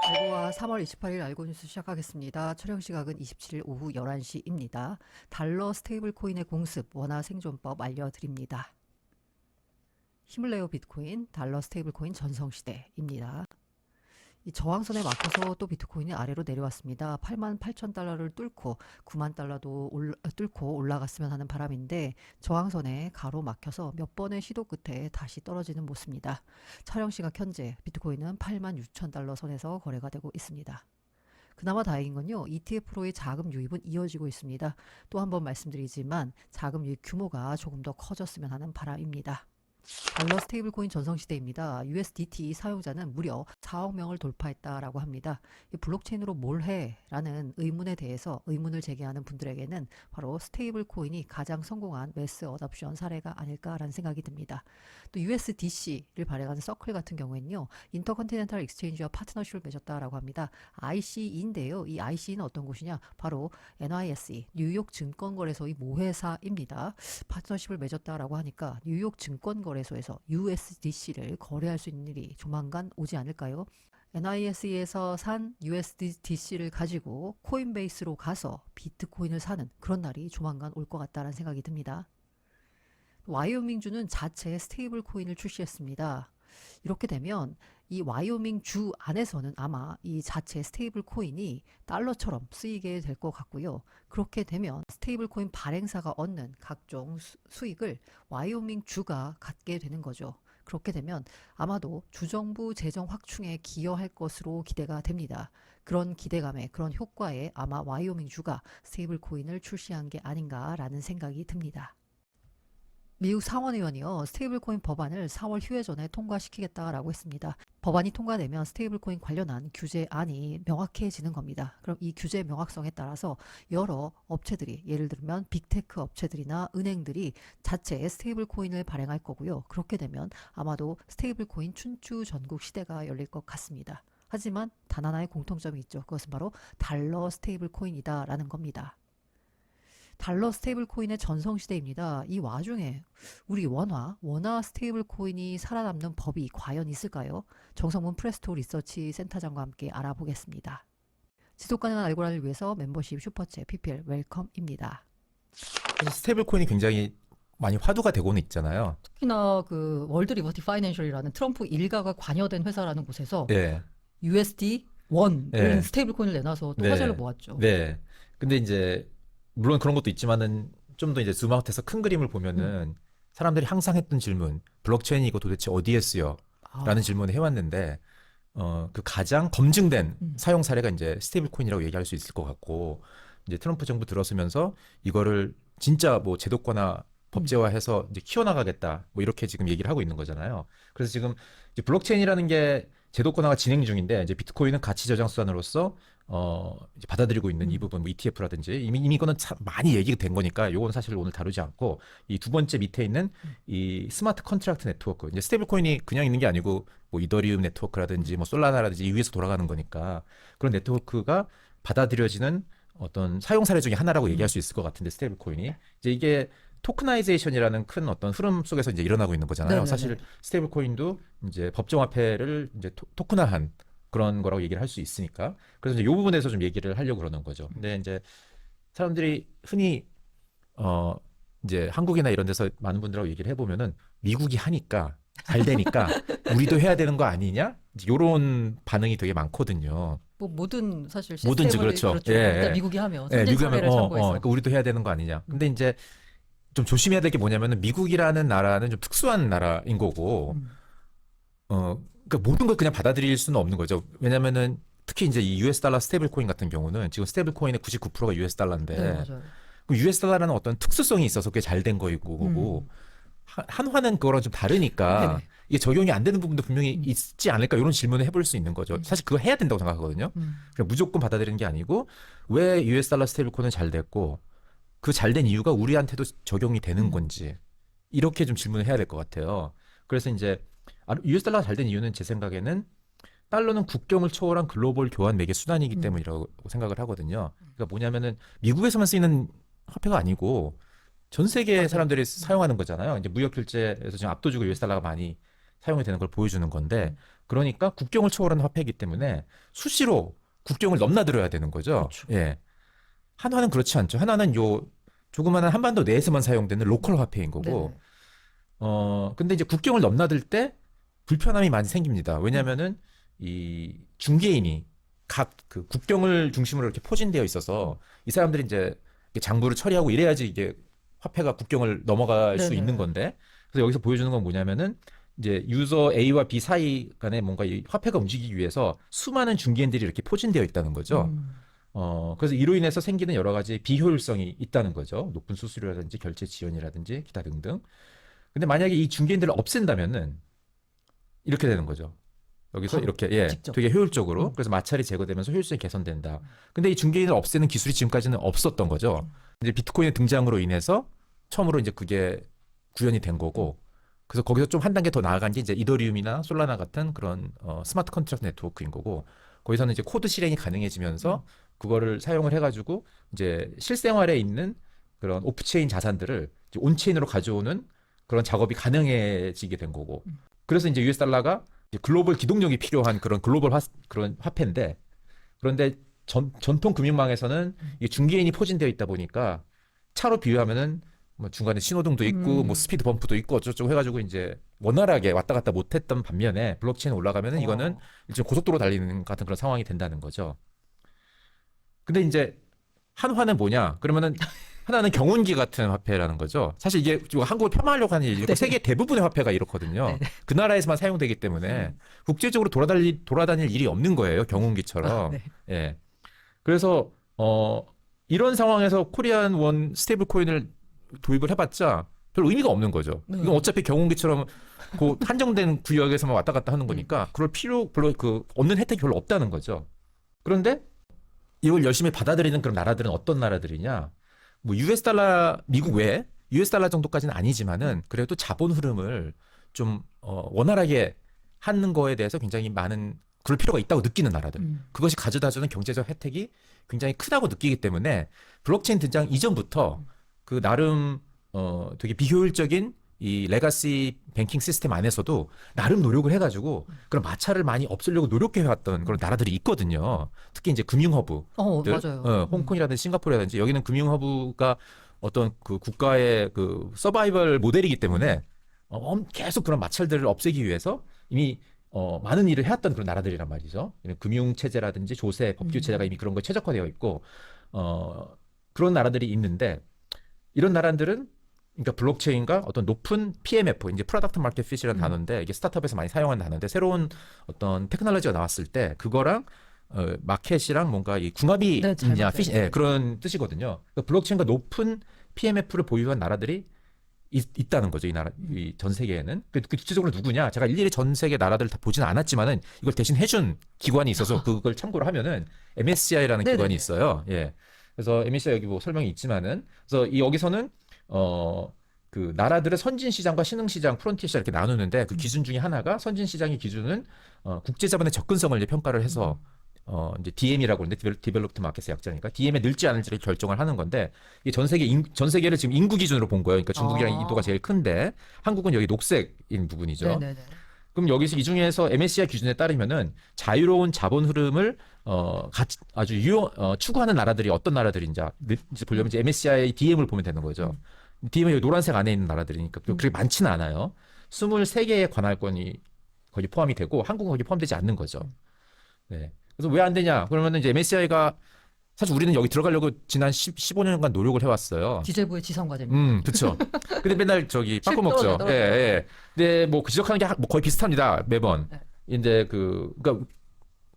알고와 3월 28일 알고 뉴스 시작하겠습니다. 촬영 시각은 27일 오후 11시입니다. 달러 스테이블 코인의 공습, 원화 생존법 알려드립니다. 힘을 내요 비트코인, 달러 스테이블 코인 전성시대입니다. 이 저항선에 막혀서 또 비트코인이 아래로 내려왔습니다. 88,000달러를 뚫고 9만 달러도 뚫고 올라갔으면 하는 바람인데 저항선에 가로막혀서 몇 번의 시도 끝에 다시 떨어지는 모습입니다. 촬영 시각 현재 비트코인은 86,000달러 선에서 거래가 되고 있습니다. 그나마 다행인 건요, ETF로의 자금 유입은 이어지고 있습니다. 또 한 번 말씀드리지만 자금 유입 규모가 조금 더 커졌으면 하는 바람입니다. 달러 스테이블 코인 전성시대입니다. USDT 사용자는 무려 4억 명을 돌파했다라고 합니다. 이 블록체인으로 뭘 해? 라는 의문에 대해서 의문을 제기하는 분들에게는 바로 스테이블 코인이 가장 성공한 매스 어답션 사례가 아닐까라는 생각이 듭니다. 또 USDC를 발행하는 서클 같은 경우에는요, 인터컨티넨탈 익스체인지와 파트너십을 맺었다라고 합니다. ICE인데요. 이 ICE는 어떤 곳이냐? 바로 NYSE, 뉴욕 증권거래소의 모회사입니다. 파트너십을 맺었다라고 하니까 뉴욕 증권거래소에서 USDC를 거래할 수 있는 일이 조만간 오지 않을까요? NIS에서 산 USDC를 가지고 코인베이스로 가서 비트코인을 사는 그런 날이 조만간 올 것 같다는 생각이 듭니다. 와이오밍주는 자체 스테이블 코인을 출시했습니다. 이렇게 되면 이 와이오밍 주 안에서는 아마 이 자체 스테이블 코인이 달러처럼 쓰이게 될 것 같고요. 그렇게 되면 스테이블 코인 발행사가 얻는 각종 수익을 와이오밍 주가 갖게 되는 거죠. 그렇게 되면 아마도 주정부 재정 확충에 기여할 것으로 기대가 됩니다. 그런 기대감에 그런 효과에 아마 와이오밍 주가 스테이블 코인을 출시한 게 아닌가라는 생각이 듭니다. 미국 상원의원이요, 스테이블코인 법안을 4월 휴회 전에 통과시키겠다라고 했습니다. 법안이 통과되면 스테이블코인 관련한 규제안이 명확해지는 겁니다. 그럼 이 규제 명확성에 따라서 여러 업체들이, 예를 들면 빅테크 업체들이나 은행들이 자체 스테이블코인을 발행할 거고요. 그렇게 되면 아마도 스테이블코인 춘추 전국 시대가 열릴 것 같습니다. 하지만 단 하나의 공통점이 있죠. 그것은 바로 달러 스테이블코인이다라는 겁니다. 달러 스테이블 코인의 전성시대입니다. 이 와중에 우리 원화 스테이블 코인이 살아남는 법이 과연 있을까요? 정성문 프레스토 리서치 센터장과 함께 알아보겠습니다. 지속 가능한 알고라를 위해서 멤버십 슈퍼챗 PPL 웰컴입니다. 스테이블 코인이 굉장히 많이 화두가 되고는 있잖아요. 특히나 그 월드 리버티 파이낸셜이라는 트럼프 일가가 관여된 회사라는 곳에서 네. USD 원을 네. 스테이블 코인을 내놔서 또 네. 화제를 모았죠. 네. 근데 이제 물론 그런 것도 있지만은 좀 더 이제 줌아웃해서 큰 그림을 보면은 사람들이 항상 했던 질문, 블록체인이 이거 도대체 어디에 쓰여? 라는 질문을 해왔는데 그 가장 검증된 사용 사례가 이제 스테이블 코인이라고 얘기할 수 있을 것 같고, 이제 트럼프 정부 들어서면서 이거를 진짜 뭐 제도권화 법제화해서 이제 키워나가겠다, 뭐 이렇게 지금 얘기를 하고 있는 거잖아요. 그래서 지금 이제 블록체인이라는 게 제도권화가 진행 중인데, 이제 비트코인은 가치 저장 수단으로서 이제 받아들이고 있는 이 부분, 뭐 ETF라든지 이미 이거는 참 많이 얘기가 된 거니까 요건 사실 오늘 다루지 않고, 이 두 번째 밑에 있는 이 스마트 컨트랙트 네트워크, 이제 스테이블 코인이 그냥 있는 게 아니고 뭐 이더리움 네트워크라든지 뭐 솔라나라든지 이 위에서 돌아가는 거니까, 그런 네트워크가 받아들여지는 어떤 사용 사례 중에 하나라고 얘기할 수 있을 것 같은데, 스테이블 코인이 이제 이게 토크나이제이션이라는 큰 어떤 흐름 속에서 이제 일어나고 있는 거잖아요. 네네네. 사실 스테이블 코인도 이제 법정화폐를 이제 토큰화한 그런 거라고 얘기를 할 수 있으니까, 그래서 이제 이 부분에서 좀 얘기를 하려고 그러는 거죠. 근데 이제 사람들이 흔히 이제 한국이나 이런 데서 많은 분들하고 얘기를 해보면은 미국이 하니까 잘 되니까 우리도 해야 되는 거 아니냐? 이런 반응이 되게 많거든요. 뭐 모든 사실 뭐든지 시스템을 그렇죠. 예, 예, 일단 예. 미국이 하면 예, 선진 미국이 하면 사례를 참고해서. 그러니까 우리도 해야 되는 거 아니냐. 근데 이제 좀 조심해야 될 게 뭐냐면은, 미국이라는 나라는 좀 특수한 나라인 거고, 그러니까 모든 걸 그냥 받아들일 수는 없는 거죠. 왜냐면은 특히 이제 이 US 달러 스테이블 코인 같은 경우는 지금 스테이블 코인의 99%가 US 달러인데, 네, 맞아요. 그 US 달러라는 어떤 특수성이 있어서 그게 잘 된 거고, 한화는 그거랑 좀 다르니까 네네. 이게 적용이 안 되는 부분도 분명히 있지 않을까, 이런 질문을 해볼 수 있는 거죠. 사실 그거 해야 된다고 생각하거든요. 그냥 무조건 받아들이는 게 아니고, 왜 US 달러 스테이블 코인은 잘 됐고 그 잘 된 이유가 우리한테도 적용이 되는 건지, 이렇게 좀 질문을 해야 될 것 같아요. 그래서 이제 US 달러가 잘 된 이유는 제 생각에는 달러는 국경을 초월한 글로벌 교환 매개 수단이기 때문이라고 생각을 하거든요. 그러니까 뭐냐면은 미국에서만 쓰이는 화폐가 아니고 전 세계 사람들이 사용하는 거잖아요. 이제 무역 결제에서 지금 압도적으로 US 달러가 많이 사용이 되는 걸 보여주는 건데 그러니까 국경을 초월하는 화폐이기 때문에 수시로 국경을 넘나들어야 되는 거죠. 그렇죠. 예. 한화는 그렇지 않죠. 한화는 요 조그마한 한반도 내에서만 사용되는 로컬 화폐인 거고 근데 이제 국경을 넘나들 때 불편함이 많이 생깁니다. 왜냐면은 이 중개인이 각 그 국경을 중심으로 이렇게 포진되어 있어서 이 사람들이 이제 장부를 처리하고 이래야지 이게 화폐가 국경을 넘어갈 수 네네. 있는 건데 그래서 여기서 보여주는 건 뭐냐면은 이제 유저 A와 B 사이 간에 뭔가 이 화폐가 움직이기 위해서 수많은 중개인들이 이렇게 포진되어 있다는 거죠. 그래서 이로 인해서 생기는 여러 가지 비효율성이 있다는 거죠. 높은 수수료라든지 결제 지연이라든지 기타 등등. 근데 만약에 이 중개인들을 없앤다면은 이렇게 되는 거죠. 여기서 바로 이렇게 예, 직접. 되게 효율적으로 그래서 마찰이 제거되면서 효율성이 개선된다. 근데 이 중개인을 없애는 기술이 지금까지는 없었던 거죠. 이제 비트코인의 등장으로 인해서 처음으로 이제 그게 구현이 된 거고 그래서 거기서 좀 한 단계 더 나아간 게 이제 이더리움이나 솔라나 같은 그런 스마트 컨트랙트 네트워크인 거고 거기서는 이제 코드 실행이 가능해지면서 그거를 사용을 해가지고 이제 실생활에 있는 그런 오프체인 자산들을 이제 온체인으로 가져오는 그런 작업이 가능해지게 된 거고 그래서 이제 US 달러가 이제 글로벌 기동력이 필요한 그런 글로벌 그런 화폐인데 그런데 전통 금융망에서는 이게 중개인이 포진되어 있다 보니까 차로 비유하면은 뭐 중간에 신호등도 있고 뭐 스피드 범프도 있고 어쩌고저쩌고 해가지고 이제 원활하게 왔다 갔다 못했던 반면에 블록체인에 올라가면은 이거는 일종 고속도로 달리는 같은 그런 상황이 된다는 거죠. 근데 이제 한화는 뭐냐? 그러면은 하나는 경운기 같은 화폐라는 거죠. 사실 이게 지금 한국을 폄하하려고 하는 일이고 세계 대부분의 화폐가 이렇거든요. 그 나라에서만 사용되기 때문에 국제적으로 돌아다닐 일이 없는 거예요. 경운기처럼. 예. 그래서 이런 상황에서 코리안 원 스테이블 코인을 도입을 해봤자 별 의미가 없는 거죠. 이건 어차피 경운기처럼 그 한정된 구역에서만 왔다 갔다 하는 거니까 그럴 필요 별로 얻는 혜택이 별로 없다는 거죠. 그런데 이걸 열심히 받아들이는 그런 나라들은 어떤 나라들이냐? 뭐 US 달러 미국 외에 US 달러 정도까지는 아니지만은 그래도 자본 흐름을 좀 원활하게 하는 거에 대해서 굉장히 많은 그럴 필요가 있다고 느끼는 나라들. 그것이 가져다주는 경제적 혜택이 굉장히 크다고 느끼기 때문에 블록체인 등장 이전부터 그 나름 되게 비효율적인 이 레가시 뱅킹 시스템 안에서도 나름 노력을 해가지고 그런 마찰을 많이 없애려고 노력해왔던 그런 나라들이 있거든요. 특히 이제 금융허브, 맞아요. 홍콩이라든지 싱가포르라든지 여기는 금융허브가 어떤 그 국가의 그 서바이벌 모델이기 때문에 계속 그런 마찰들을 없애기 위해서 이미 많은 일을 해왔던 그런 나라들이란 말이죠. 금융 체제라든지 조세, 법규 체제가 이미 그런 거에 최적화되어 있고 그런 나라들이 있는데 이런 나라들은 그러니까 블록체인과 어떤 높은 PMF, 이제 프로덕트 마켓 핏이라는 단어인데 이게 스타트업에서 많이 사용하는 단어인데 새로운 어떤 테크놀로지가 나왔을 때 그거랑 마켓이랑 뭔가 이 궁합이 있냐, 그런 뜻이거든요. 그러니까 블록체인과 높은 PMF를 보유한 나라들이 있다는 거죠. 이 나라, 이 전 세계에는. 그 구체적으로 누구냐? 제가 일일이 전 세계 나라들을 다 보지는 않았지만은 이걸 대신 해준 기관이 있어서 그걸 참고를 하면은 MSCI라는 기관이 있어요. 예. 그래서 MSCI 여기 뭐 설명이 있지만은 그래서 여기서는 그 나라들의 선진 시장과 신흥 시장, 프론티어 시장 이렇게 나누는데 그 기준 중에 하나가 선진 시장의 기준은 국제 자본의 접근성을 이제 평가를 해서 이제 DM이라고 하는데 디벨롭드 마켓의 약자니까 DM에 늘지 않을지를 결정을 하는 건데 이게 전 세계를 지금 인구 기준으로 본 거예요. 그러니까 중국이랑 인도가 제일 큰데 한국은 여기 녹색인 부분이죠. 그럼 여기서 이 중에서 MSCI 기준에 따르면은 자유로운 자본 흐름을 아주 추구하는 나라들이 어떤 나라들인지 이제 보려면 이제 MSCI DM을 보면 되는 거죠. DM은 여기 노란색 안에 있는 나라들이니까 그렇게 많지는 않아요. 23개의 관할권이 거기 포함이 되고 한국은 거기 포함되지 않는 거죠. 네. 그래서 왜 안 되냐? 그러면은 이제 MSCI가 사실 우리는 여기 들어가려고 지난 15년간 노력을 해왔어요. 기재부의 지성과제입니다. 그렇죠. 근데 맨날 저기 빵꾸 먹죠. 예, 예. 근데 뭐 지적하는 게 거의 비슷합니다. 매번. 근데 그러니까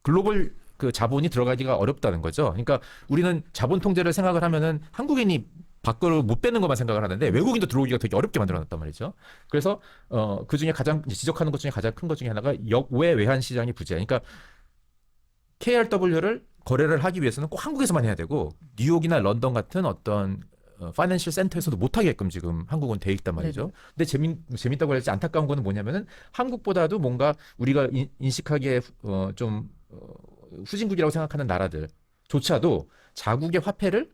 글로벌 그 자본이 들어가기가 어렵다는 거죠. 그러니까 우리는 자본 통제를 생각을 하면은 한국인이 밖으로 못 빼는 것만 생각을 하는데 외국인도 들어오기가 되게 어렵게 만들어놨단 말이죠. 그래서 그 중에 가장 지적하는 것 중에 가장 큰 것 중에 하나가 역외 외환 시장이 부재. 그러니까 KRW를 거래를 하기 위해서는 꼭 한국에서만 해야 되고 뉴욕이나 런던 같은 어떤 파이낸셜 센터에서도 못하게끔 지금 한국은 돼 있단 말이죠. 근데 재밌다고 할지 안타까운 거는 뭐냐면은 한국보다도 뭔가 우리가 인식하기에 좀 후진국이라고 생각하는 나라들조차도 자국의 화폐를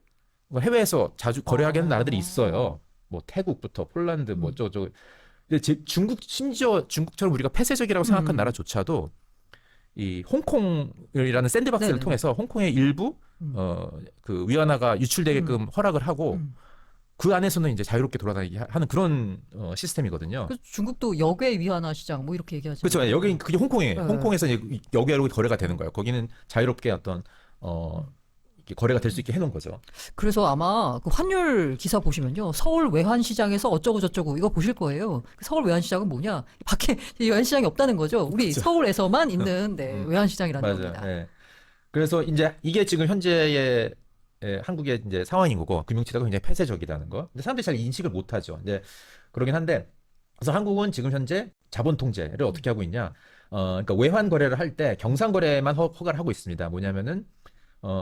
해외에서 자주 거래하게 하는 나라들이 있어요. 뭐 태국부터 폴란드 뭐 근데 중국 심지어 중국처럼 우리가 폐쇄적이라고 생각한 나라조차도 이 홍콩이라는 샌드박스를 네네네. 통해서 홍콩의 일부 그 위안화가 유출되게끔 허락을 하고 그 안에서는 이제 자유롭게 돌아다니게 하는 그런 시스템이거든요. 그 중국도 역외 위안화 시장 뭐 이렇게 얘기하잖아요. 그렇죠. 여기 그게 홍콩이에요. 네. 홍콩에서 이제 역외로 거래가 되는 거예요. 거기는 자유롭게 어떤 이렇게 거래가 될 수 있게 해놓은 거죠. 그래서 아마 그 환율 기사 보시면요. 서울 외환시장에서 어쩌고 저쩌고 이거 보실 거예요. 그 서울 외환시장은 뭐냐? 밖에 이 외환시장이 없다는 거죠. 우리 그렇죠. 서울에서만 있는 네, 외환시장이라는 맞아요. 겁니다. 예. 그래서 이제 이게 지금 현재의 한국의 이제 상황인 거고 금융체제가 굉장히 폐쇄적이라는 거. 근데 사람들이 잘 인식을 못하죠. 이제 그러긴 한데 그래서 한국은 지금 현재 자본 통제를 어떻게 하고 있냐? 그러니까 외환 거래를 할 때 경상 거래만 허가를 하고 있습니다. 뭐냐면은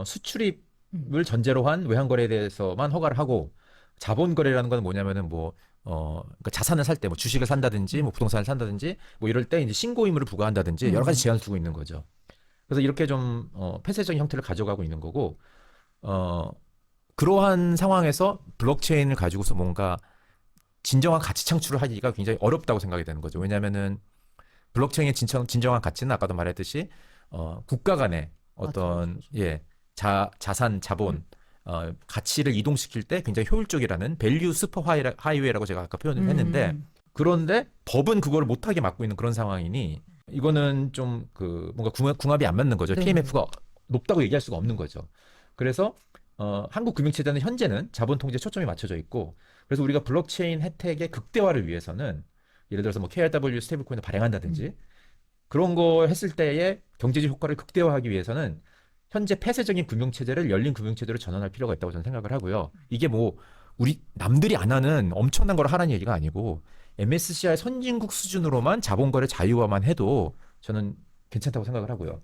수출입을 전제로 한 외환 거래에 대해서만 허가를 하고 자본 거래라는 건 뭐냐면은 그러니까 자산을 살 때 뭐 주식을 산다든지 뭐 부동산을 산다든지 뭐 이럴 때 이제 신고 의무를 부과한다든지 여러 가지 제한을 두고 있는 거죠. 그래서 이렇게 좀 폐쇄적인 형태를 가져가고 있는 거고 그러한 상황에서 블록체인을 가지고서 뭔가 진정한 가치 창출을 하기가 굉장히 어렵다고 생각이 되는 거죠. 왜냐하면은 블록체인의 진정한 가치는 아까도 말했듯이 국가 간의 어떤 자산 자본 가치를 이동시킬 때 굉장히 효율적이라는 밸류 슈퍼 하이웨이라고 제가 아까 표현을 했는데 그런데 법은 그걸 못하게 막고 있는 그런 상황이니 이거는 좀 그 뭔가 궁합이 안 맞는 거죠. 네. PMF가 높다고 얘기할 수가 없는 거죠. 그래서 한국 금융체제는 현재는 자본 통제에 초점이 맞춰져 있고 그래서 우리가 블록체인 혜택의 극대화를 위해서는 예를 들어서 뭐 KRW 스테이블 코인을 발행한다든지 그런 거 했을 때의 경제적 효과를 극대화하기 위해서는 현재 폐쇄적인 금융체제를 열린 금융체제로 전환할 필요가 있다고 저는 생각을 하고요. 이게 뭐 우리 남들이 안 하는 엄청난 걸 하라는 얘기가 아니고 MSCI 선진국 수준으로만 자본거래 자유화만 해도 저는 괜찮다고 생각을 하고요.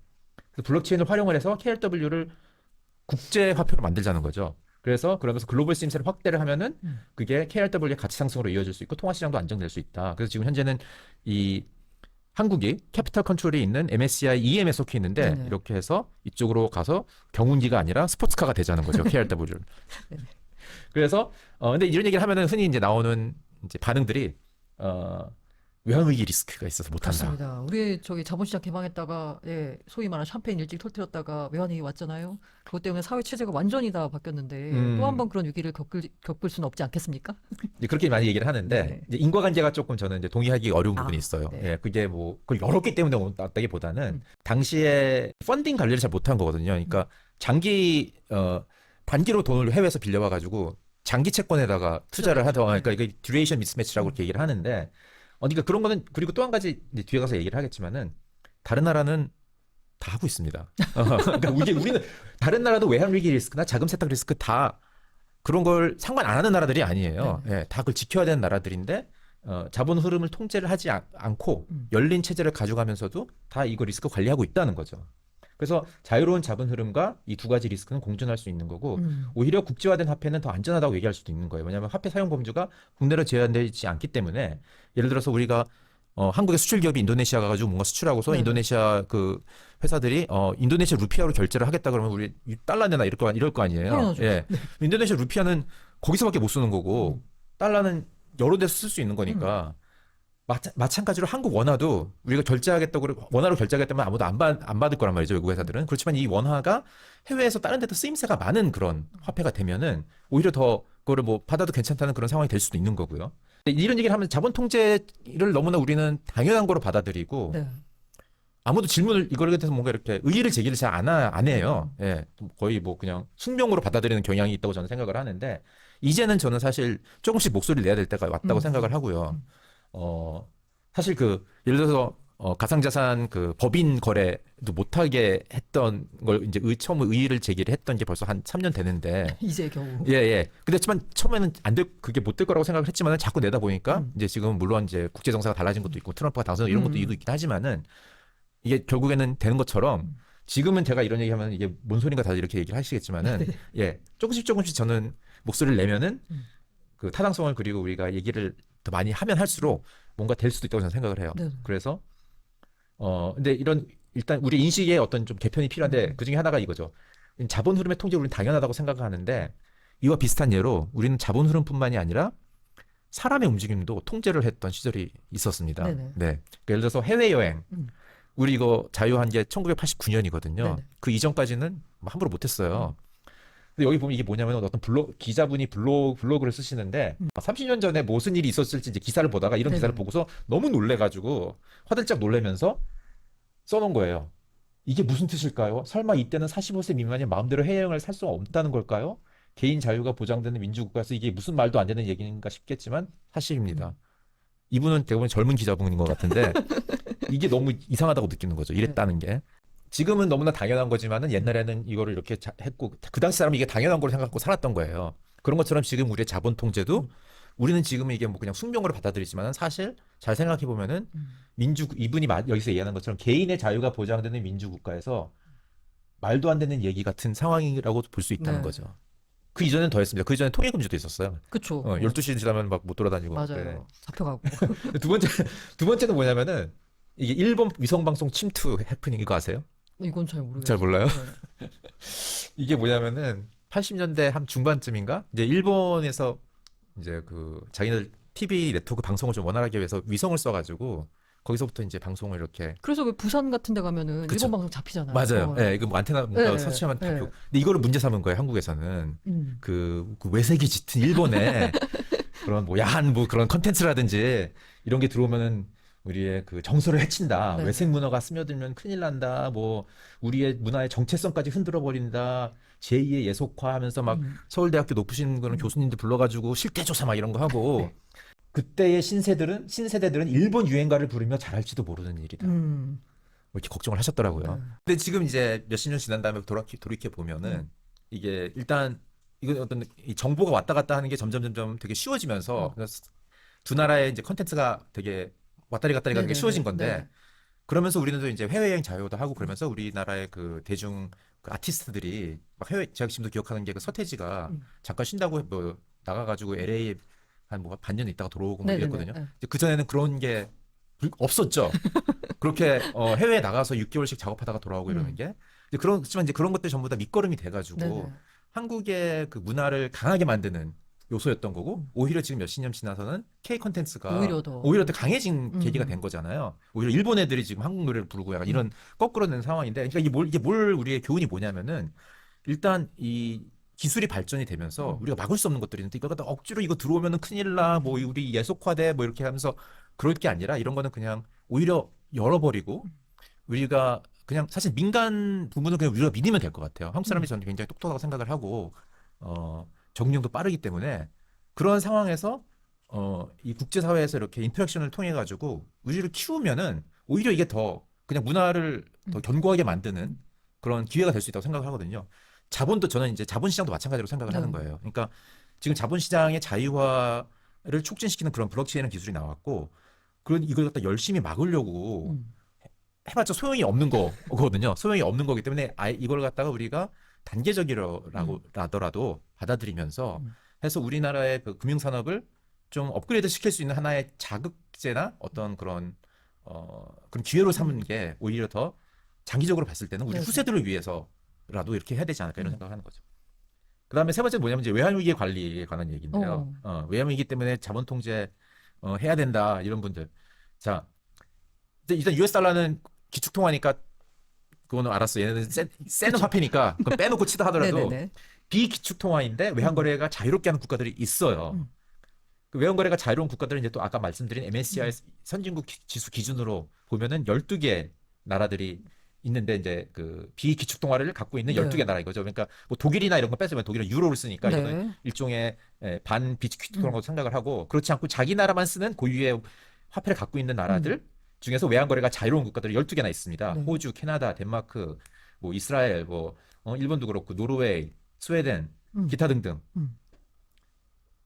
그래서 블록체인을 활용을 해서 KRW를 국제 화폐로 만들자는 거죠. 그러면서 글로벌 쓰임새를 확대를 하면은 그게 KRW의 가치 상승으로 이어질 수 있고 통화 시장도 안정될 수 있다. 그래서 지금 현재는 이 한국이 캐피탈 컨트롤이 있는 MSCI EM에 속해 있는데 네네. 이렇게 해서 이쪽으로 가서 경운기가 아니라 스포츠카가 되자는 거죠. KRW를. 네네. 그래서 근데 이런 얘기를 하면은 흔히 이제 나오는 이제 반응들이 외환위기 리스크가 있어서 못한다. 그렇습니다. 우리 저기 자본시장 개방했다가 소위 말하는 샴페인 일찍 터뜨렸다가 외환위기 왔잖아요. 그것 때문에 사회 체제가 완전히 다 바뀌었는데 또 한 번 그런 위기를 겪을 수는 없지 않겠습니까? 이제 그렇게 많이 얘기를 하는데 네. 이제 인과관계가 조금 저는 이제 동의하기 어려운 부분이 있어요. 네. 예, 그게 뭐 그걸 열었기 때문에 왔다기보다는 당시에 펀딩 관리를 잘 못한 거거든요. 그러니까 장기 단기로 돈을 해외에서 빌려와 가지고 장기 채권에다가 투자를 하던 그러니까 이게 듀레이션 미스매치라고 이렇게 얘기를 하는데 그러니까 그런 거는 그리고 또 한 가지 이제 뒤에 가서 얘기를 하겠지만은 다른 나라는 다 하고 있습니다. 그러니까 우리는 다른 나라도 외환 위기 리스크나 자금 세탁 리스크 다 그런 걸 상관 안 하는 나라들이 아니에요. 예, 다 그걸 지켜야 되는 나라들인데 자본 흐름을 통제를 하지 않고 열린 체제를 가져가면서도 다 이거 리스크 관리하고 있다는 거죠. 그래서 자유로운 자본 흐름과 이 두 가지 리스크는 공존할 수 있는 거고 오히려 국제화된 화폐는 더 안전하다고 얘기할 수도 있는 거예요. 왜냐하면 화폐 사용 범주가 국내로 제한되지 않기 때문에 예를 들어서 우리가 한국의 수출 기업이 인도네시아 가가지고 뭔가 수출하고서 인도네시아 그 회사들이 인도네시아 루피아로 결제를 하겠다 그러면 우리 달러 내나 이럴 거 아니에요. 당연하죠. 예. 인도네시아 루피아는 거기서밖에 못 쓰는 거고 달러는 여러 데서 쓸 수 있는 거니까 마찬가지로 한국 원화도 우리가 결제하겠다고 원화로 결제하겠다면 아무도 안 받을 거란 말이죠. 외국 회사들은. 그렇지만 이 원화가 해외에서 다른 데도 쓰임새가 많은 그런 화폐가 되면은 오히려 더 그거를 뭐 받아도 괜찮다는 그런 상황이 될 수도 있는 거고요. 이런 얘기를 하면 자본 통제를 너무나 우리는 당연한 거로 받아들이고 네. 아무도 질문을 이거에 대해서 뭔가 이렇게 의의를 제기를 잘 안 해요. 예. 거의 뭐 그냥 숙명으로 받아들이는 경향이 있다고 저는 생각을 하는데 이제는 저는 사실 조금씩 목소리를 내야 될 때가 왔다고 생각을 하고요. 사실 예를 들어서 가상자산 그 법인 거래도 못하게 했던 걸 이제 처음 의의를 제기를 했던 게 벌써 한 3년 되는데 이제 겨우. 예. 그렇지만 처음에는 그게 못 될 거라고 생각을 했지만 자꾸 내다 보니까 이제 지금 물론 이제 국제 정세가 달라진 것도 있고 트럼프가 당선 이런 것도 있긴 하지만은 이게 결국에는 되는 것처럼 지금은 제가 이런 얘기하면 이게 뭔 소린가 다들 이렇게 얘기를 하시겠지만은 예 조금씩 저는 목소리를 내면은 그 타당성을 그리고 우리가 얘기를 더 많이 하면 할수록 뭔가 될 수도 있다고 저는 생각을 해요. 네. 그래서 근데 일단 우리 인식에 어떤 좀 개편이 필요한데 그 중에 하나가 이거죠. 자본 흐름의 통제를 우리는 당연하다고 생각하는데 이와 비슷한 예로 우리는 자본 흐름뿐만이 아니라 사람의 움직임도 통제를 했던 시절이 있었습니다. 네네. 네. 그러니까 예를 들어서 해외여행. 음. 우리 이거 자유한 게 1989년이거든요. 네네. 그 이전까지는 뭐 함부로 못했어요. 근데 여기 보면 이게 뭐냐면 어떤 기자분이 블로그를 쓰시는데 30년 전에 무슨 일이 있었을지 이제 기사를 보다가 이런 기사를 네네. 보고서 너무 놀래가지고 화들짝 놀래면서 써놓은 거예요. 이게 무슨 뜻일까요? 설마 이때는 45세 미만이 마음대로 해외여행을 살 수가 없다는 걸까요? 개인 자유가 보장되는 민주국가에서 이게 무슨 말도 안 되는 얘기인가 싶겠지만 사실입니다. 이분은 대부분 젊은 기자분인 것 같은데 이게 너무 이상하다고 느끼는 거죠. 이랬다는 게. 지금은 너무나 당연한 거지만은 옛날에는 이거를 이렇게 했고 그 당시 사람이 이게 당연한 걸로 생각하고 살았던 거예요. 그런 것처럼 지금 우리의 자본 통제도 우리는 지금 이게 뭐 그냥 숙명으로 받아들이지만은 사실 잘 생각해 보면은 이분이 여기서 얘기하는 것처럼 개인의 자유가 보장되는 민주국가에서 말도 안 되는 얘기 같은 상황이라고 볼 수 있다는 네. 거죠. 그 이전엔 더 했습니다. 그 이전에 통일금지도 있었어요. 그쵸. 12시 지나면 막 못 돌아다니고. 맞아요. 네. 잡혀가고. 두 번째는 뭐냐면은 이게 일본 위성방송 침투 해프닝 이거 아세요? 이건 잘 모르겠어요. 잘 몰라요? 네. 이게 뭐냐면은 80년대 한 중반쯤인가? 이제 일본에서 이제 그 자기들 TV 네트워크 방송을 좀 원활하게 위해서 위성을 써가지고 거기서부터 이제 방송을 이렇게 그래서 왜 부산 같은 데 가면은 그쵸. 일본 방송 잡히잖아요. 맞아요. 예, 이거 뭐 안테나 뭔가 네, 설치하면 네. 잡히고. 근데 이거를 문제 삼은 거예요, 한국에서는. 음. 그 외색이 짙은 일본에 그런 뭐 야한 뭐 그런 컨텐츠라든지 이런 게 들어오면은 우리의 그 정서를 해친다. 네. 외색 문화가 스며들면 큰일 난다. 뭐 우리의 문화의 정체성까지 흔들어 버린다. 제2의 예속화하면서 막 서울대학교 높으신 그런 교수님들 불러가지고 실태조사 막 이런 거 하고 그때의 신세대들은 일본 유행가를 부르며 잘할지도 모르는 일이다. 뭐 이렇게 걱정을 하셨더라고요. 네. 근데 지금 이제 몇십 년 지난 다음에 돌이켜 보면은 이게 일단 이건 어떤 이 정보가 왔다 갔다 하는 게 점점 되게 쉬워지면서 두 나라의 이제 컨텐츠가 되게 왔다리 갔다리 가는 게 네네네. 쉬워진 건데 네. 그러면서 우리는 또 이제 해외여행 자유도 하고 그러면서 우리나라의 그 대중 그 아티스트들이 막 제가 지금도 기억하는 게 그 서태지가 잠깐 쉰다고 뭐 나가가지고 LA 한 뭐 반년 있다가 들어오고 뭐 네네네. 이랬거든요. 네. 그 전에는 그런 게 없었죠. 그렇게 해외에 나가서 6개월씩 작업하다가 돌아오고 이러는 게 그렇지만 이제 그런 것들 전부 다 밑거름이 돼가지고 네네. 한국의 그 문화를 강하게 만드는 요소였던 거고 오히려 지금 몇십 년 지나서는 K 컨텐츠가 오히려 더. 강해진 계기가 된 거잖아요. 오히려 일본 애들이 지금 한국 노래를 부르고 약간 이런 거꾸로 된 상황인데 그러니까 이게 뭘 우리의 교훈이 뭐냐면은 일단 이 기술이 발전이 되면서 우리가 막을 수 없는 것들이 있는데 이걸 갖다 억지로 이거 들어오면은 큰일 나. 뭐 우리 예속화돼 뭐 이렇게 하면서 그럴 게 아니라 이런 거는 그냥 오히려 열어버리고 우리가 그냥 사실 민간 부분은 그냥 우리가 믿으면 될 것 같아요. 한국 사람이 저는 굉장히 똑똑하다고 생각을 하고 적응력도 빠르기 때문에 그런 상황에서 이 국제사회에서 이렇게 인터랙션을 통해 가지고 우리를 키우면은 오히려 이게 더 그냥 문화를 더 견고하게 만드는 그런 기회가 될 수 있다고 생각을 하거든요. 자본도 저는 이제 자본시장도 마찬가지로 생각을 하는 거예요. 그러니까 지금 자본시장의 자유화를 촉진시키는 그런 블록체인 기술이 나왔고 그런 이걸 갖다 열심히 막으려고 해봤자 소용이 없는 거거든요. 소용이 없는 거기 때문에 이걸 갖다가 우리가 단계적이라더라도 받아들이면서 해서 우리나라의 그 금융산업을 좀 업그레이드 시킬 수 있는 하나의 자극제나 어떤 그런 기회로 삼는 게 오히려 더 장기적으로 봤을 때는 우리 네. 후세들을 위해서라도 이렇게 해야 되지 않을까 이런 생각을 하는 거죠. 그다음에 세 번째는 뭐냐면 이제 외환위기 관리에 관한 얘기인데요. 외환위기 때문에 자본 통제 해야 된다 이런 분들. 자, 일단 US 달러는 기축통화니까 그거는 알았어. 얘네는 센 화폐니까 그건 빼놓고 치다 하더라도 네네네. 비기축통화인데 외환거래가 자유롭게 하는 국가들이 있어요. 그 외환거래가 자유로운 국가들은 이제 또 아까 말씀드린 MSCI 선진국 지수 기준으로 보면은 12개 나라들이 있는데 이제 그 비기축통화를 갖고 있는 12개 나라 이거죠. 그러니까 뭐 독일이나 이런 거 뺏으면 독일은 유로를 쓰니까 네. 이거는 일종의 반비기축통화라고 생각을 하고 그렇지 않고 자기 나라만 쓰는 고유의 화폐를 갖고 있는 나라들 중에서 외환거래가 자유로운 국가들이 12개나 있습니다. 네. 호주, 캐나다, 덴마크, 뭐 이스라엘, 뭐 일본도 그렇고 노르웨이, 스웨덴, 기타 등등.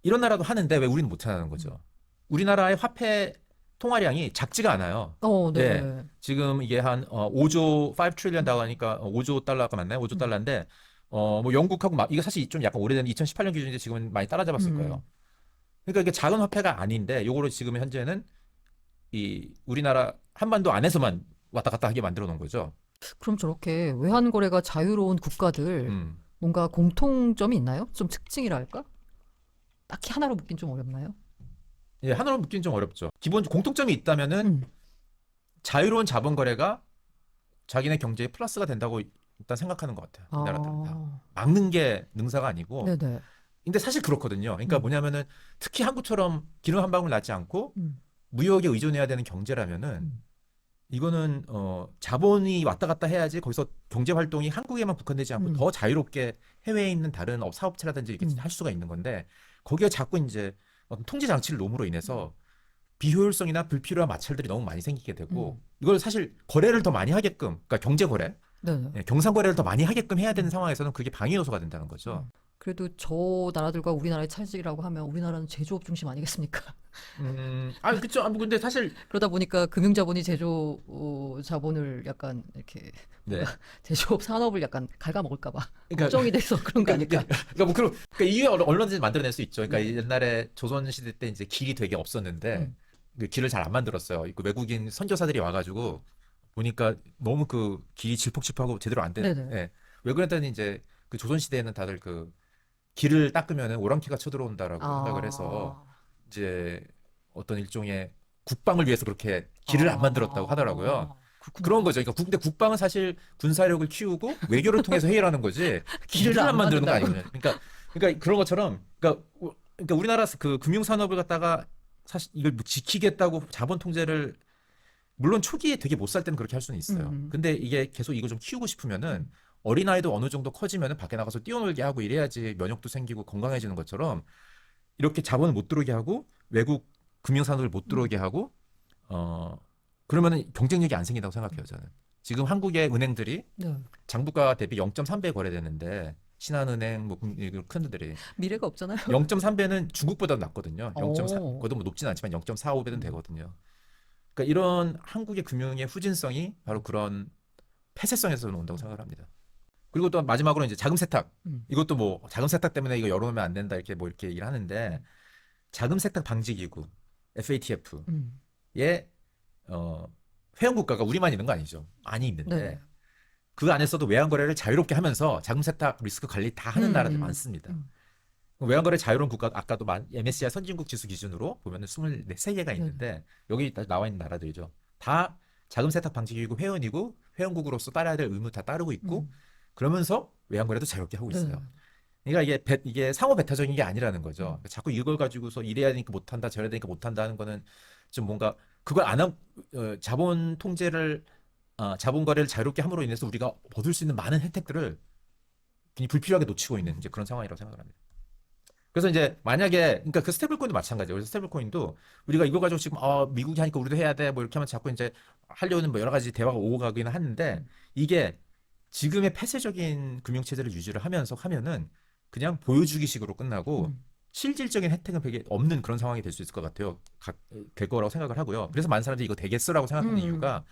이런 나라도 하는데 왜 우리는 못 하는 거죠? 우리나라의 화폐 통화량이 작지가 않아요. 네. 네. 지금 이게 한 5조 5 트릴리언 달러니까 5조 달러가 맞나요? 5조 달러인데 뭐 영국하고 이거 사실 좀 약간 오래된 2018년 기준인데 지금은 많이 따라잡았을 거예요. 그러니까 이게 작은 화폐가 아닌데 요거를 지금 현재는 이 우리나라 한반도 안에서만 왔다 갔다 하게 만들어 놓은 거죠. 그럼 저렇게 외환 거래가 자유로운 국가들 뭔가 공통점이 있나요? 좀 특징이라 할까? 딱히 하나로 묶긴 좀 어렵나요? 예, 하나로 묶기는 좀 어렵죠. 기본 공통점이 있다면은 음. 자유로운 자본 거래가 자기네 경제에 플러스가 된다고 일단 생각하는 것 같아요. 이 나라들은 다. 아, 막는 게 능사가 아니고. 네네. 근데 사실 그렇거든요. 그러니까 음. 뭐냐면은 특히 한국처럼 기름 한 방울 나지 않고 음. 무역에 의존해야 되는 경제라면은 음. 이거는 자본이 왔다 갔다 해야지 거기서 경제 활동이 한국에만 국한되지 않고 음. 더 자유롭게 해외에 있는 다른 사업체라든지 이렇게 음. 할 수가 있는 건데 거기에 자꾸 이제 어떤 통제 장치를 놓음으로 인해서 비효율성이나 불필요한 마찰들이 너무 많이 생기게 되고 이걸 사실 거래를 더 많이 하게끔 그러니까 경제 거래, 네네. 예, 경상 거래를 더 많이 하게끔 해야 되는 음. 상황에서는 그게 방해 요소가 된다는 거죠. 그래도 저 나라들과 우리나라의 차이라고 하면 우리나라는 제조업 중심 아니겠습니까? 그쵸. 근데 사실 그러다 보니까 금융자본이 제조 자본을 약간 이렇게 네, 뭔가 제조업 산업을 약간 갉아먹을까 봐 그러니까 걱정이 돼서 그런 거 아닐까? 그러니까 뭐 그러니까 이게 얼마든지 만들어낼 수 있죠. 그러니까 네. 옛날에 조선 시대 때 이제 길이 되게 없었는데 음. 그 길을 잘 안 만들었어요. 그 외국인 선교사들이 와가지고 보니까 너무 그 길이 질퍽질퍽하고 제대로 안 된. 네네. 예. 왜 그랬더니 이제 그 조선 시대에는 다들 그 길을 닦으면은 오랑캐가 쳐들어온다라고 생각을 해서 아, 이제 어떤 일종의 국방을 위해서 그렇게 길을 안 만들었다고 하더라고요. 그렇구나. 그런 거죠. 그러니까 근데 국방은 사실 군사력을 키우고 외교를 통해서 해결하는 거지 길을 길을 안 안 만드는 거 만든다고. 아니거든요. 그러니까 그런 것처럼 그러니까 우리나라 그 금융 산업을 갖다가 사실 이걸 뭐 지키겠다고 자본 통제를 물론 초기에 되게 못 살 때는 그렇게 할 수는 있어요. 음. 근데 이게 계속 이거 좀 키우고 싶으면은 어린아이도 어느 정도 커지면은 밖에 나가서 뛰어놀게 하고 이래야지 면역도 생기고 건강해지는 것처럼 이렇게 자본을 못 들어오게 하고 외국 금융 산업을 못 들어오게 하고 어 그러면은 경쟁력이 안 생긴다고 생각해요, 저는. 지금 한국의 은행들이 네. 장부가 대비 0.3배 거래되는데 신한은행 큰 데들이 미래가 없잖아요. 0.3배는 중국보다 낮거든요. 0.4 오. 그것도 뭐 높진 않지만 0.45배는 음. 되거든요. 그러니까 이런 한국의 금융의 후진성이 바로 그런 폐쇄성에서 온다고 생각을 합니다. 그리고 또 마지막으로 이제 자금 세탁. 음. 이것도 뭐 자금 세탁 때문에 이거 열어놓으면 안 된다 이렇게 뭐 이렇게 얘기를 하는데 자금 세탁 방지 기구 FATF에 음. 회원 국가가 우리만 있는 거 아니죠. 많이 네. 있는데 그 안에서도 외환 거래를 자유롭게 하면서 자금 세탁 리스크 관리 다 하는 나라들 많습니다. 외환 거래 자유로운 국가 아까도 MSCI 선진국 지수 기준으로 보면은 23개가 있는데 여기 다 나와 있는 나라들이죠. 다 자금 세탁 방지 기구 회원이고 회원국으로서 따라야 될 의무 다 따르고 있고 그러면서 외환 거래도 자유롭게 하고 있어요. 그러니까 이게 상호 배타적인 게 아니라는 거죠. 자꾸 이걸 가지고서 이래야 되니까 못한다, 저래야 되니까 못한다 하는 거는 좀 뭔가 그걸 안 함, 자본 통제를 자본 거래를 자유롭게 함으로 인해서 우리가 얻을 수 있는 많은 혜택들을 괜히 불필요하게 놓치고 있는 이제 그런 상황이라고 생각을 합니다. 그래서 이제 만약에 그러니까 그 스테이블코인도 마찬가지예요. 그래서 스테이블코인도 우리가 이거 가지고 지금 미국이 하니까 우리도 해야 돼 뭐 이렇게 하면 자꾸 이제 하려는 뭐 여러 가지 대화가 오고 가기는 하는데 이게 지금의 폐쇄적인 금융 체제를 유지를 하면은 그냥 보여주기식으로 끝나고 실질적인 혜택은 되게 없는 그런 상황이 될 수 있을 것 같아요. 될 거라고 생각을 하고요. 그래서 많은 사람들이 이거 되겠어라고 생각하는 이유가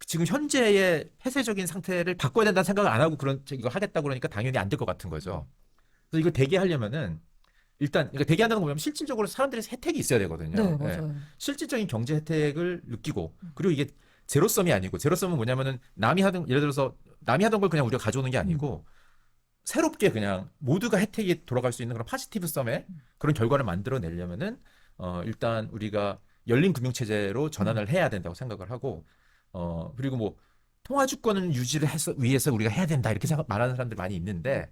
지금 현재의 폐쇄적인 상태를 바꿔야 된다는 생각을 안 하고 이거 하겠다고 그러니까 당연히 안 될 것 같은 거죠. 그래서 이걸 되게 하려면은 일단 그러니까 되게 한다는 거 보면 실질적으로 사람들의 혜택이 있어야 되거든요. 네, 예. 맞아요. 실질적인 경제 혜택을 느끼고 그리고 이게 제로섬이 아니고 제로섬은 뭐냐면은 예를 들어서 남이 하던 걸 그냥 우리가 가져오는 게 아니고 새롭게 그냥 모두가 혜택이 돌아갈 수 있는 그런 파지티브 썸의 그런 결과를 만들어내려면은 일단 우리가 열린 금융 체제로 전환을 해야 된다고 생각을 하고 그리고 뭐 통화 주권을 유지를 위해서 우리가 해야 된다 이렇게 말하는 사람들이 많이 있는데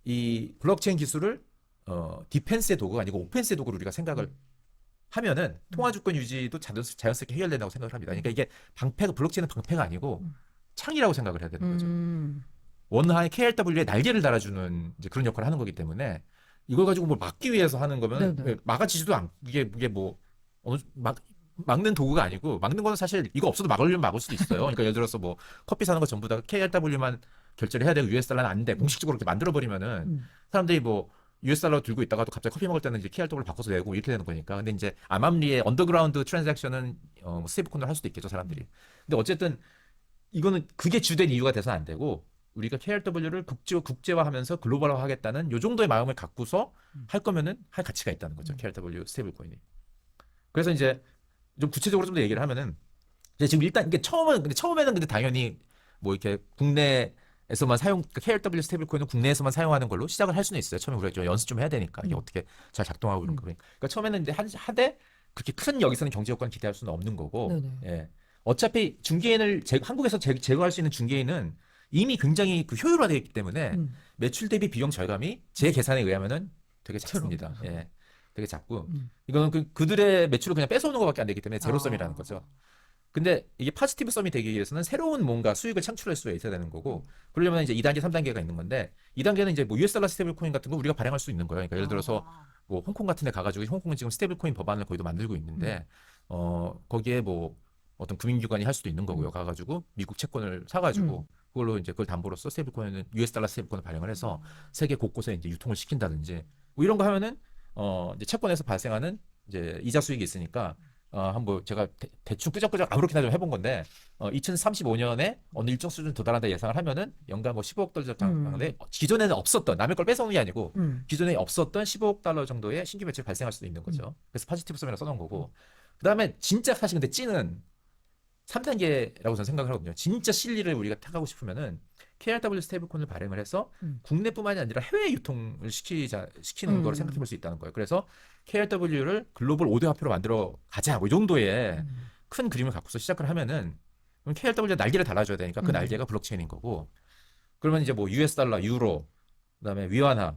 이 블록체인 기술을 디펜스의 도구가 아니고 오펜스의 도구로 우리가 생각을 하면은 통화 주권 유지도 자연스럽게 해결된다고 생각을 합니다. 그러니까 이게 블록체인은 방패가 아니고 창이라고 생각을 해야 되는 거죠. 원하의 KLW에 날개를 달아주는 이제 그런 역할을 하는 거기 때문에 이걸 가지고 뭘 막기 위해서 하는 거면 막아지지도 않고 이게 뭐 막는 도구가 아니고 막는 거는 사실 이거 없어도 막으려면 막을 수도 있어요. 그러니까 예를 들어서 뭐 커피 사는 거 전부 다 KLW만 결제를 해야 되고 US 달러는 안 돼. 공식적으로 이렇게 만들어 버리면은 사람들이 뭐 US 달러 들고 있다가도 갑자기 커피 먹을 때는 이제 KRW를 바꿔서 내고 이렇게 되는 거니까. 근데 이제 암암리의 언더그라운드 트랜잭션은 스테이블 코인을 할 수도 있겠죠, 사람들이. 근데 어쨌든 이거는 그게 주된 이유가 돼서는 안 되고 우리가 KRW를 국제화하면서 글로벌화하겠다는 요 정도의 마음을 갖고서 할 거면은 할 가치가 있다는 거죠. KRW 스테이블 코인이. 그래서 이제 좀 구체적으로 좀 더 얘기를 하면은 이제 지금 일단 이게 처음에는 근데 당연히 뭐 이렇게 국내에서 에서만 KRW 스테이블 코인은 국내에서만 사용하는 걸로 시작을 할 수는 있어요. 처음에 우리가 좀 연습 좀 해야 되니까 이게 어떻게 잘 작동하고 이런 거. 그러니까 처음에는 이제 하되 그렇게 큰 여기서는 경제 효과는 기대할 수는 없는 거고. 네네. 예. 어차피 중개인을 한국에서 제거할 수 있는 중개인은 이미 굉장히 그 효율화되어 있기 때문에 매출 대비 비용 절감이 제 계산에 의하면은 되게 작습니다. 예. 되게 작고 이거는 그들의 매출을 그냥 뺏어오는 것밖에 안 되기 때문에 제로섬이라는 거죠. 근데 이게 포지티브 썸이 되기 위해서는 새로운 뭔가 수익을 창출할 수가 있어야 되는 거고 그러려면 이제 2단계, 3단계가 있는 건데 2단계는 이제 뭐 US 달러 스테이블 코인 같은 거 우리가 발행할 수 있는 거예요. 그러니까 예를 들어서 뭐 홍콩 같은 데 가가지고 홍콩은 지금 스테이블 코인 법안을 거기도 만들고 있는데 거기에 뭐 어떤 금융기관이 할 수도 있는 거고요. 가가지고 미국 채권을 사가지고 그걸로 이제 그걸 담보로써 스테이블 코인은 US 달러 스테이블 코인을 발행을 해서 세계 곳곳에 이제 유통을 시킨다든지 뭐 이런 거 하면은 이제 채권에서 발생하는 이제 이자 수익이 있으니까 한번 제가 대충 끄적끄적 아무렇게나 좀 해본 건데 2035년에 어느 일정 수준 도달한다 예상을 하면은 연간 뭐 15억 달러 정도인데 기존에는 없었던 남의 걸 뺏어오는 게 아니고 기존에 없었던 15억 달러 정도의 신규 매출이 발생할 수도 있는 거죠. 그래서 포지티브 썸이라고 써놓은 거고 그다음에 진짜 사실 근데 찌는 3단계라고 저는 생각을 하거든요. 진짜 실리를 우리가 타가고 싶으면은 KRW 스테이블코인을 발행을 해서 국내뿐만이 아니라 해외 유통을 시키는 걸 생각해 볼 수 있다는 거예요. 그래서 KRW를 글로벌 5대 화폐로 만들어 가자. 뭐 이 정도의 큰 그림을 갖고서 시작을 하면은 그럼 KRW의 날개를 달아줘야 되니까 그 날개가 블록체인인 거고 그러면 이제 뭐 US 달러, 유로, 그다음에 위안화,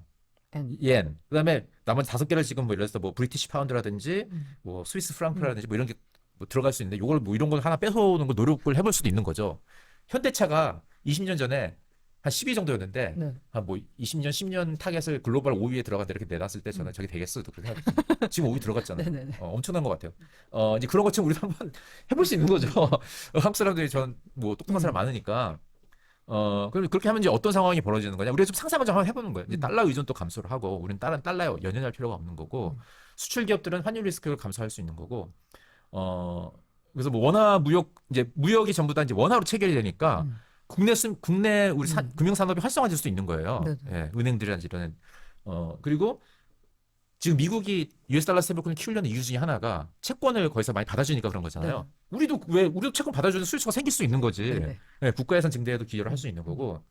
옌, 그다음에 나머지 5개를 지금 뭐 예를 들어서 뭐 브리티시 파운드라든지 뭐 스위스 프랑크라든지 뭐 이런 게 뭐 들어갈 수 있는데 이걸 뭐 이런 걸 하나 뺏어오는 거 노력을 해볼 수도 있는 거죠. 현대차가 20년 전에 한 10위 정도였는데 한 뭐 20년, 10년 타겟을 글로벌 5위에 들어간다 이렇게 내놨을 때 저는 저게 되겠어. 그렇게 생각했어요. 지금 5위 들어갔잖아요. 엄청난 것 같아요. 이제 그런 것처럼 우리도 한번 해볼 수 있는 거죠. 한국 사람들이 전 뭐 똑똑한 사람 많으니까 그럼 그렇게 하면 이제 어떤 상황이 벌어지는 거냐? 우리가 좀 상상을 좀 한번 해보는 거예요. 이제 달러 의존도 감소를 하고 우리는 다른 달러에 연연할 필요가 없는 거고 수출 기업들은 환율 리스크를 감소할 수 있는 거고 그래서 뭐 원화 무역 이제 무역이 전부 다 이제 원화로 체결이 되니까 국내 우리 금융 산업이 활성화될 수 있는 거예요. 예, 은행들이라든지 이런 그리고 지금 미국이 US 달러 스테이블코인을 키우려는 이유 중에 하나가 채권을 거기서 많이 받아주니까 그런 거잖아요. 우리도 채권 받아주는 수요처가 생길 수 있는 거지. 예, 국가 예산 증대에도 기여를 할 수 있는 거고.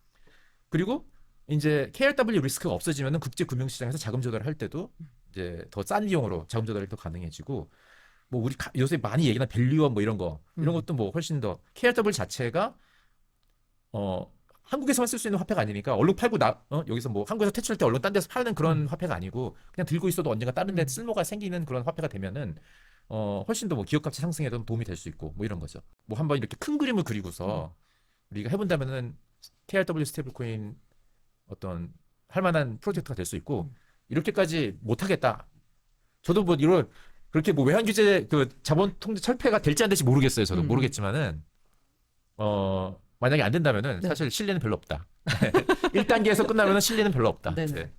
그리고 이제 KRW 리스크가 없어지면은 국제 금융 시장에서 자금 조달을 할 때도 이제 더 싼 비용으로 자금 조달이 더 가능해지고 뭐 우리 요새 많이 얘기하는 밸류업 뭐 이런 것도 뭐 훨씬 더 KRW 자체가 한국에서만 쓸 수 있는 화폐가 아니니까 얼른 팔고 여기서 뭐 한국에서 퇴출할 때 얼른 딴 데서 파는 그런 화폐가 아니고 그냥 들고 있어도 언젠가 다른 데 쓸모가 생기는 그런 화폐가 되면은 훨씬 더 뭐 기업 가치 상승에도 도움이 될 수 있고 뭐 이런 거죠. 뭐 한번 이렇게 큰 그림을 그리고서 우리가 해본다면은 KRW 스테이블코인 어떤 할 만한 프로젝트가 될 수 있고 이렇게까지 못하겠다. 저도 뭐 이런 그렇게 뭐 외환 규제 그 자본 통제 철폐가 될지 안 될지 모르겠어요. 저도 모르겠지만은 만약에 안 된다면은 사실 신뢰는 별로 없다. 1단계에서 끝나면은 신뢰는 별로 없다. 네네.